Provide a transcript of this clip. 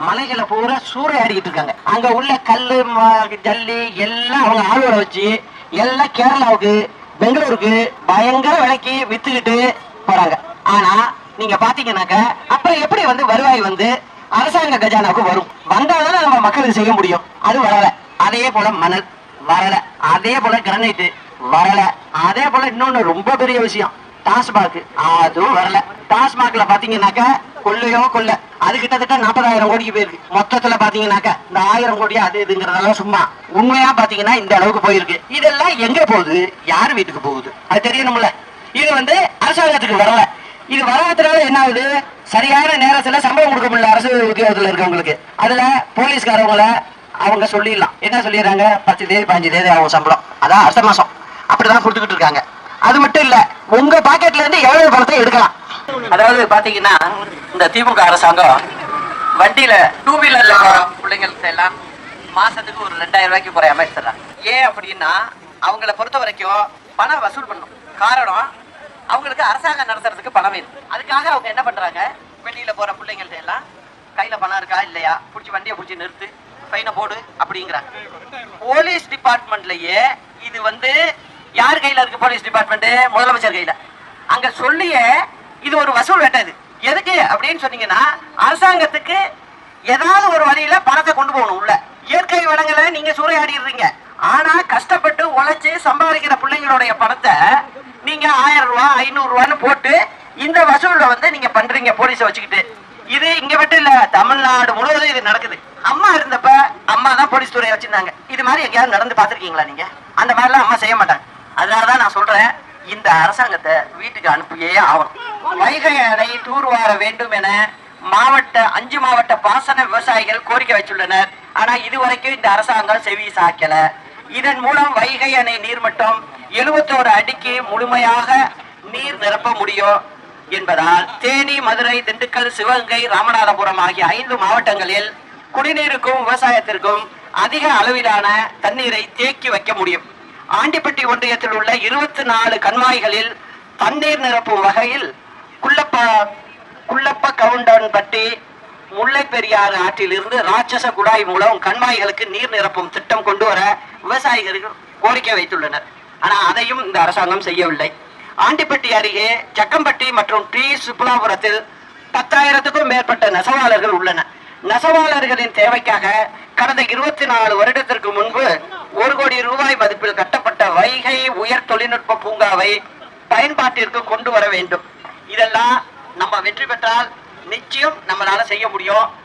மலைகளை பூரா சூறையாடிக்கிட்டு இருக்காங்க. அங்க உள்ள கல்லு ஜல்லி எல்லாம் அவங்க ஆளுவரை வச்சு எல்லாம் கேரளாவுக்கு பெங்களூருக்கு பயங்கர விலைக்கு வித்துக்கிட்டு போறாங்க. ஆனா நீங்க பாத்தீங்கன்னாக்க அப்புறம் எப்படி வருவாய் அரசாங்க கஜானாவுக்கு வரும்? வந்தாலும் நம்ம மக்களுக்கு செய்ய முடியும். அது வரல. அதே போல மணல் வரல. அதே போல கிரானைட் வரல. அதே போல இன்னொன்னு ரொம்ப பெரிய விஷயம், டாஸ்மாக், அதுவும் வரல. டாஸ்மாக்ல பாத்தீங்கன்னாக்க கொள்ளையோ கொள்ள அது கிட்டத்தட்ட 40,000 கோடிக்கு போயிருக்கு. மொத்தத்துல பாத்தீங்கன்னாக்க இந்த 1000 கோடி அது இதுங்கிறதெல்லாம் சும்மா. உண்மையா பாத்தீங்கன்னா இந்த அளவுக்கு போயிருக்கு. இதெல்லாம் எங்க போகுது? யார் வீட்டுக்கு போகுது? அது தெரியணும்ல. இது அரசாங்கத்துக்கு வரல. இது வராதனால என்ன ஆகுது? சரியான நேரத்துல சம்பளம் கொடுக்க முடியல அரசு உத்தியோகத்துல இருக்கவங்களுக்கு. அதுல போலீஸ்காரவங்கள அவங்க சொல்லிடலாம். என்ன சொல்லிடுறாங்க? 10 தேதி 15 தேதி ஆகும் சம்பளம். அதான் அடுத்த மாசம் அப்படிதான் கொடுத்துக்கிட்டு இருக்காங்க. அது மட்டும் இல்ல, உங்க பாக்கெட்ல இருந்து எவ்வளவு பணத்தை எடுக்கலாம். அதாவது பாத்தீங்கன்னா இந்த திமுக அரசாங்கம் வண்டியில 2 வீலர்ல போற பிள்ளைங்களுக்கு எல்லாம் மாசத்துக்கு ஒரு 2000 ரூபாய்க்கு குறையாம எடுத்துறாங்க. ஏன் அப்படின்னா அவங்கள பொறுத்த வரைக்கும் பணம் வசூல் பண்ணும். காரணம், அவங்களுக்கு அரசாங்கம் நடத்துறதுக்கு பணம் வேணும். அதுக்காக அவங்க என்ன பண்றாங்க? வெளியில போற பிள்ளைங்கள்ட்ட எல்லாம் கையில பணம் இருக்கா இல்லையா, புடிச்சு வண்டியை புடிச்சு நிறுத்து, ஃபைனை போடு அப்படிங்கிறாங்க. போலீஸ் டிபார்ட்மெண்ட்லயே இது யார் கையில இருக்கு? போலீஸ் டிபார்ட்மெண்ட் முதலமைச்சர் கையில. அங்க சொல்லிய இது ஒரு வசூல் வேட்டது. எதுக்கு அப்படின்னு சொன்னீங்கன்னா, அரசாங்கத்துக்கு ஏதாவது ஒரு வழியில பணத்தை கொண்டு போகணும் உள்ள. இயற்கை வளங்களை நீங்க சூறையாடிடுறீங்க. ஆனா கஷ்டப்பட்டு உழைச்சு சம்பாதிக்கிற பிள்ளைங்களுடைய பணத்தை நீங்க 1000 ரூபாய் 500 ரூபான்னு போட்டு இந்த வசூல்ல நீங்க பண்றீங்க போலீஸை வச்சுக்கிட்டு. இது இங்க மட்டும் இல்ல, தமிழ்நாடு முழுவதும் இது நடக்குது. அம்மா இருந்தப்ப அம்மா தான் போலீஸ் துறையை வச்சிருந்தாங்க. இது மாதிரி எங்கேயாவது நடந்து பாத்திருக்கீங்களா நீங்க? அந்த மாதிரிலாம் அம்மா செய்ய மாட்டாங்க. அதனாலதான் நான் சொல்றேன், இந்த அரசாங்கத்தை வீட்டுக்கு அனுப்பியே ஆகணும். வைகை அணை தூர்வார வேண்டும் என 5 மாவட்ட பாசன விவசாயிகள் கோரிக்கை வச்சுள்ளனர். ஆனா இதுவரைக்கும் இந்த அரசாங்கம் செவி சாய்க்கல. இதன் மூலம் வைகை அணை நீர்மட்டம் 71 அடிக்கு முழுமையாக நீர் நிரப்ப முடியும் என்பதால் தேனி, மதுரை, திண்டுக்கல், சிவகங்கை, ராமநாதபுரம் ஆகிய 5 மாவட்டங்களில் குடிநீருக்கும் விவசாயத்திற்கும் அதிக அளவிலான தண்ணீரை தேக்கி வைக்க முடியும். ஆண்டிப்பட்டி ஒன்றியத்தில் உள்ள 24 கண்மாய்களில் தண்ணீர் நிரப்பும் வகையில் குள்ளப்ப கவுண்டன்பட்டி முல்லை பெரியாறு ஆற்றில் இருந்து ராட்சச குழாய் மூலம் கண்மாய்களுக்கு நீர் நிரப்பும் திட்டம் கொண்டு வர விவசாயிகள் கோரிக்கை வைத்துள்ளனர். ஆனா அதையும் இந்த அரசாங்கம் செய்யவில்லை. ஆண்டிப்பட்டி அருகே ஜக்கம்பட்டி மற்றும் டி சுப்புலாபுரத்தில் 10,000க்கும் மேற்பட்ட நெசவாளர்கள் உள்ளனர். நெசவாளர்களின் தேவைக்காக கடந்த 24 வருடத்திற்கு முன்பு 1 கோடி ரூபாய் மதிப்பில் கட்டப்பட்ட வைகை உயர் தொழில்நுட்ப பூங்காவை பயன்பாட்டிற்கு கொண்டு வர வேண்டும். இதெல்லாம் நம்ம வெற்றி பெற்றால் நிச்சயம் நம்மளால செய்ய முடியும்.